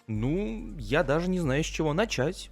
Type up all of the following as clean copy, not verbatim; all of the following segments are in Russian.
Ну, я даже не знаю, с чего начать.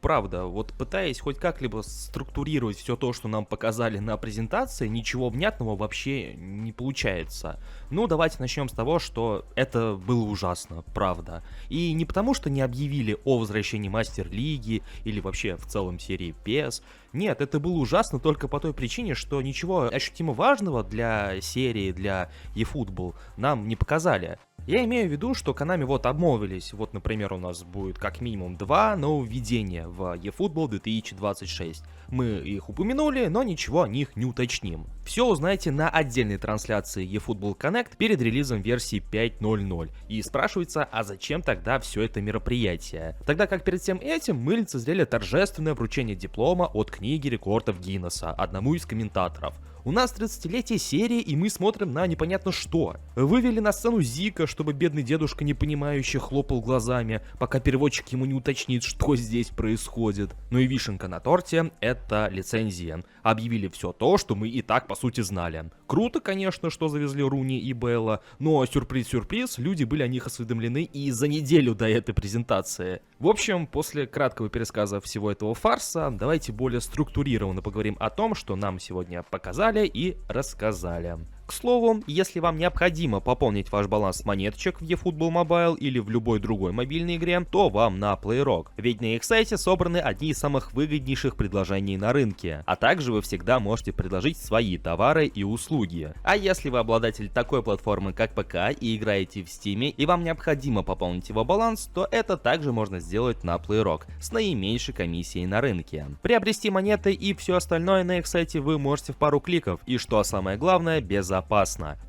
Правда, вот пытаясь хоть как-либо структурировать все то, что нам показали на презентации, ничего внятного вообще не получается. Ну, давайте начнем с того, что это было ужасно, правда. И не потому, что не объявили о возвращении Мастер-лиги или вообще в целом серии PES. Нет, это было ужасно только по той причине, что ничего ощутимо важного для серии, для eFootball нам не показали. Я имею в виду, что Konami вот обмолвились. Вот, например, у нас будет как минимум два нововведения в eFootball 2026. Мы их упомянули, но ничего о них не уточним. Все узнаете на отдельной трансляции eFootball Connect перед релизом версии 5.0.0. И спрашивается, а зачем тогда все это мероприятие? Тогда как перед всем этим мы лицезрели торжественное вручение диплома от книги рекордов Гиннесса одному из комментаторов. У нас 30-летие серии, и мы смотрим на непонятно что. Вывели на сцену Зика, чтобы бедный дедушка непонимающе хлопал глазами, пока переводчик ему не уточнит, что здесь происходит. Ну и вишенка на торте — это лицензия. Объявили все то, что мы и так по сути знали. Круто, конечно, что завезли Руни и Белла, но сюрприз-сюрприз, люди были о них осведомлены и за неделю до этой презентации. В общем, после краткого пересказа всего этого фарса, давайте более структурированно поговорим о том, что нам сегодня показали и рассказали. К слову, если вам необходимо пополнить ваш баланс монеточек в eFootball Mobile или в любой другой мобильной игре, то вам на PlayRock. Ведь на их сайте собраны одни из самых выгоднейших предложений на рынке. А также вы всегда можете предложить свои товары и услуги. А если вы обладатель такой платформы, как ПК, и играете в Steam, и вам необходимо пополнить его баланс, то это также можно сделать на PlayRock с наименьшей комиссией на рынке. Приобрести монеты и все остальное на их сайте вы можете в пару кликов, и что самое главное, безопасно.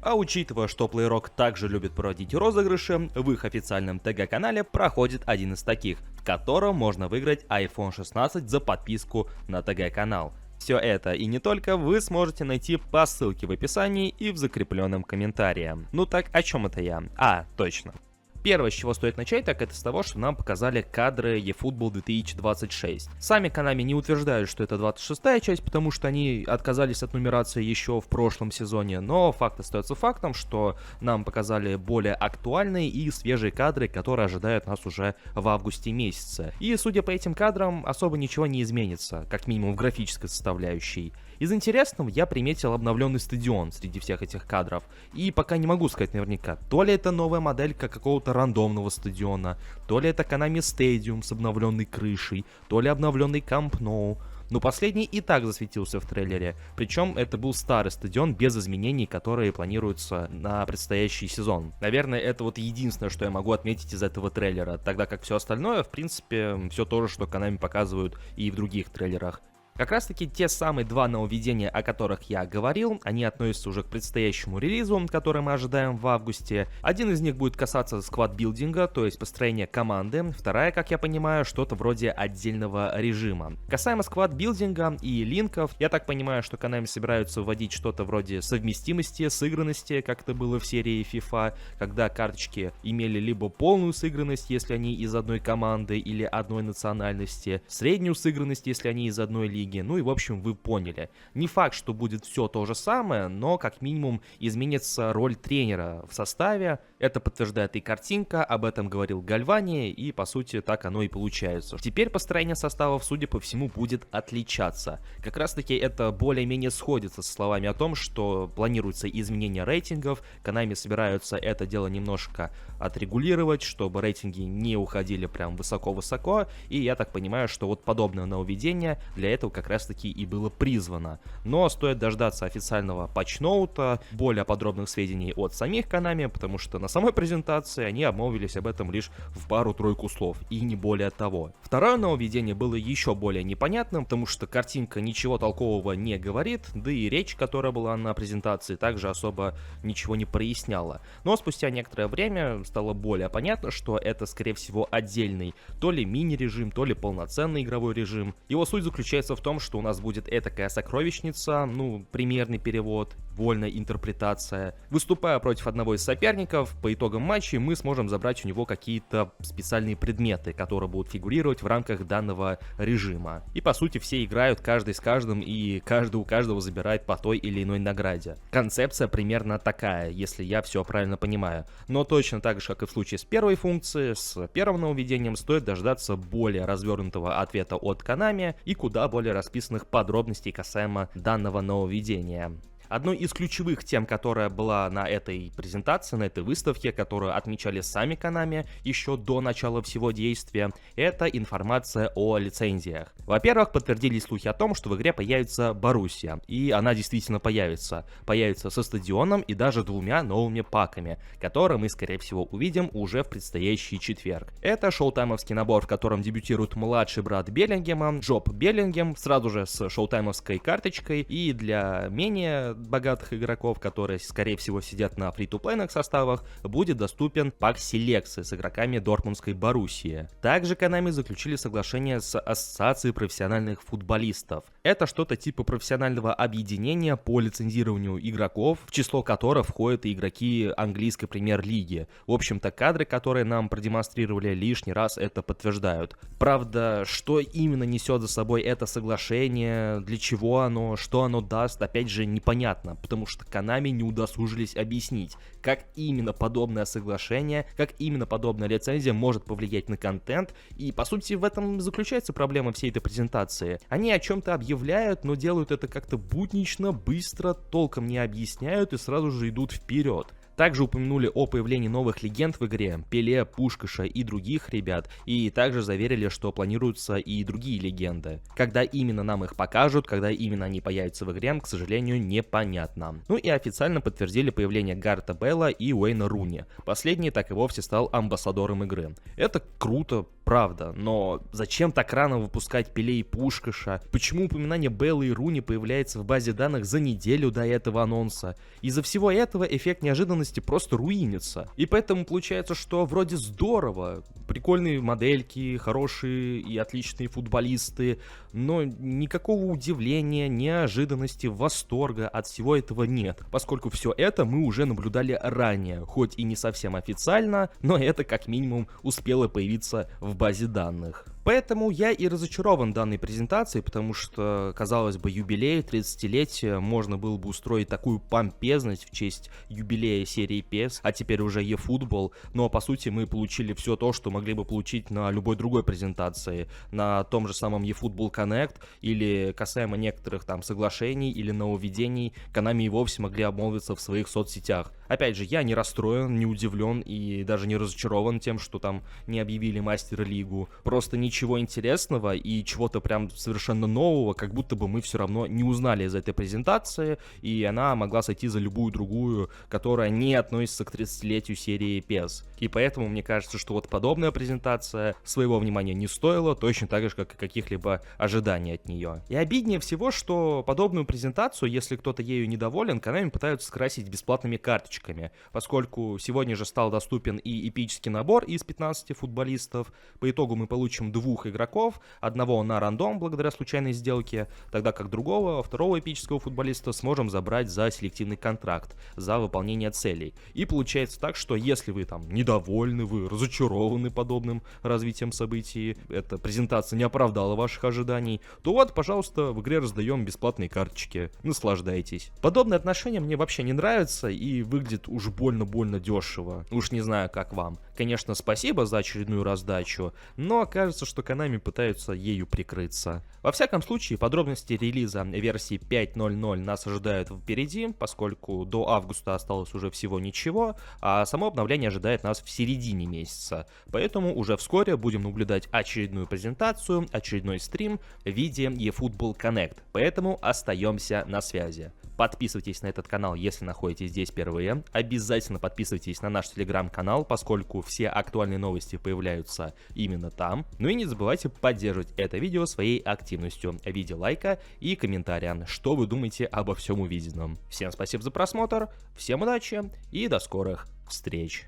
А учитывая, что PlayRock также любит проводить розыгрыши, в их официальном ТГ-канале проходит один из таких, в котором можно выиграть iPhone 16 за подписку на ТГ-канал. Все это и не только вы сможете найти по ссылке в описании и в закрепленном комментарии. Ну так, о чем это я? Точно. Первое, с чего стоит начать, так это с того, что нам показали кадры eFootball 2026. Сами Konami не утверждают, что это 26-я часть, потому что они отказались от нумерации еще в прошлом сезоне, но факт остается фактом, что нам показали более актуальные и свежие кадры, которые ожидают нас уже в августе месяце. И, судя по этим кадрам, особо ничего не изменится, как минимум в графической составляющей. Из интересного я приметил обновленный стадион среди всех этих кадров, и пока не могу сказать наверняка, то ли это новая моделька какого-то рандомного стадиона, то ли это Konami Stadium с обновленной крышей, то ли обновленный Camp Nou. Но последний и так засветился в трейлере, причем это был старый стадион без изменений, которые планируются на предстоящий сезон. Наверное, это вот единственное, что я могу отметить из этого трейлера, тогда как все остальное, в принципе, все то же, что Konami показывают и в других трейлерах. Как раз таки те самые два нововведения, о которых я говорил, они относятся уже к предстоящему релизу, который мы ожидаем в августе. Один из них будет касаться сквад-билдинга, то есть построения команды. Вторая, как я понимаю, что-то вроде отдельного режима. Касаемо сквад-билдинга и линков, я так понимаю, что Konami собираются вводить что-то вроде совместимости, сыгранности, как это было в серии FIFA, когда карточки имели либо полную сыгранность, если они из одной команды или одной национальности, среднюю сыгранность, если они из одной лиги. Ну и в общем вы поняли. Не факт, что будет все то же самое, но как минимум изменится роль тренера в составе. Это подтверждает и картинка, об этом говорил Гальвани, и по сути так оно и получается. Теперь построение составов, судя по всему, будет отличаться. Как раз таки это более-менее сходится со словами о том, что планируется изменение рейтингов. Konami собираются это дело немножко отрегулировать, чтобы рейтинги не уходили прям высоко-высоко. И я так понимаю, что вот подобное нововведение для этого как раз таки и было призвано. Но стоит дождаться официального патчноута, более подробных сведений от самих Konami, потому что на самой презентации они обмолвились об этом лишь в пару-тройку слов, и не более того. Второе нововведение было еще более непонятным, потому что картинка ничего толкового не говорит, да и речь, которая была на презентации, также особо ничего не проясняла. Но спустя некоторое время стало более понятно, что это, скорее всего, отдельный то ли мини-режим, то ли полноценный игровой режим. Его суть заключается в том, что у нас будет этакая сокровищница, ну, примерный перевод, вольная интерпретация. Выступая против одного из соперников, по итогам матча мы сможем забрать у него какие-то специальные предметы, которые будут фигурировать в рамках данного режима. И по сути все играют каждый с каждым, и каждый у каждого забирает по той или иной награде. Концепция примерно такая, если я все правильно понимаю. Но точно так же, как и в случае с первой функцией, с первым нововведением стоит дождаться более развернутого ответа от Konami и куда более расписанных подробностей касаемо данного нововведения. Одной из ключевых тем, которая была на этой презентации, на этой выставке, которую отмечали сами Konami еще до начала всего действия, это информация о лицензиях. Во-первых, подтвердились слухи о том, что в игре появится Боруссия, и она действительно появится. Появится со стадионом и даже 2 новыми паками, которые мы, скорее всего, увидим уже в предстоящий четверг. Это шоутаймовский набор, в котором дебютирует младший брат Беллингема, Джоб Беллингем, сразу же с шоутаймовской карточкой, и для менее богатых игроков, которые, скорее всего, сидят на фри-то-плейных составах, будет доступен пак селекции с игроками Дортмундской Боруссии. Также Konami заключили соглашение с Ассоциацией профессиональных футболистов. Это что-то типа профессионального объединения по лицензированию игроков, в число которых входят и игроки английской премьер-лиги. В общем-то, кадры, которые нам продемонстрировали, лишний раз это подтверждают. Правда, что именно несет за собой это соглашение, для чего оно, что оно даст, опять же, непонятно, потому что Konami не удосужились объяснить, как именно подобное соглашение, как именно подобная лицензия может повлиять на контент, и по сути в этом заключается проблема всей этой презентации. Они о чем-то объявляют, но делают это как-то буднично, быстро, толком не объясняют и сразу же идут вперед. Также упомянули о появлении новых легенд в игре, Пеле, Пушкаша и других ребят, и также заверили, что планируются и другие легенды. Когда именно нам их покажут, когда именно они появятся в игре, к сожалению, непонятно. Ну и официально подтвердили появление Гарта Бейла и Уэйна Руни. Последний так и вовсе стал амбассадором игры. Это круто, правда, но зачем так рано выпускать Пеле и Пушкаша? Почему упоминание Бейла и Руни появляется в базе данных за неделю до этого анонса? Из-за всего этого эффект неожиданности просто руинится. И поэтому получается, что вроде здорово, прикольные модельки, хорошие и отличные футболисты, но никакого удивления, неожиданности, восторга от всего этого нет, поскольку все это мы уже наблюдали ранее, хоть и не совсем официально, но это как минимум успело появиться в базе данных. Поэтому я и разочарован данной презентацией, потому что, казалось бы, юбилей 30-летия, можно было бы устроить такую помпезность в честь юбилея серии PES, а теперь уже eFootball, но по сути мы получили все то, что могли бы получить на любой другой презентации, на том же самом eFootball Connect, или касаемо некоторых там соглашений или нововведений, Konami и вовсе могли обмолвиться в своих соцсетях. Опять же, я не расстроен, не удивлен и даже не разочарован тем, что там не объявили Мастер-лигу, просто ничего интересного и чего-то прям совершенно нового, как будто бы мы все равно не узнали из этой презентации, и она могла сойти за любую другую, которая не относится к 30-летию серии PES. И поэтому мне кажется, что вот подобная презентация своего внимания не стоила, точно так же, как и каких-либо ожиданий от нее. И обиднее всего, что подобную презентацию, если кто-то ею недоволен, Konami пытаются скрасить бесплатными карточками, поскольку сегодня же стал доступен и эпический набор из 15 футболистов. По итогу мы получим 2 игроков, одного на рандом благодаря случайной сделке, тогда как другого, второго эпического футболиста сможем забрать за селективный контракт, за выполнение целей. И получается так, что если вы там недовольны, вы разочарованы подобным развитием событий, эта презентация не оправдала ваших ожиданий, то вот, пожалуйста, в игре раздаем бесплатные карточки, наслаждайтесь. Подобное отношение мне вообще не нравится и выглядит уж больно-больно дешево. Уж не знаю, как вам. Конечно, спасибо за очередную раздачу, но кажется, что Konami пытаются ею прикрыться. Во всяком случае, подробности релиза версии 5.0.0 нас ожидают впереди, поскольку до августа осталось уже всего ничего, а само обновление ожидает нас в середине месяца. Поэтому уже вскоре будем наблюдать очередную презентацию, очередной стрим в виде eFootball Connect. Поэтому остаемся на связи. Подписывайтесь на этот канал, если находитесь здесь впервые. Обязательно подписывайтесь на наш телеграм-канал, поскольку все актуальные новости появляются именно там. Ну и не забывайте поддерживать это видео своей активностью в виде лайка и комментария, что вы думаете обо всем увиденном. Всем спасибо за просмотр, всем удачи и до скорых встреч!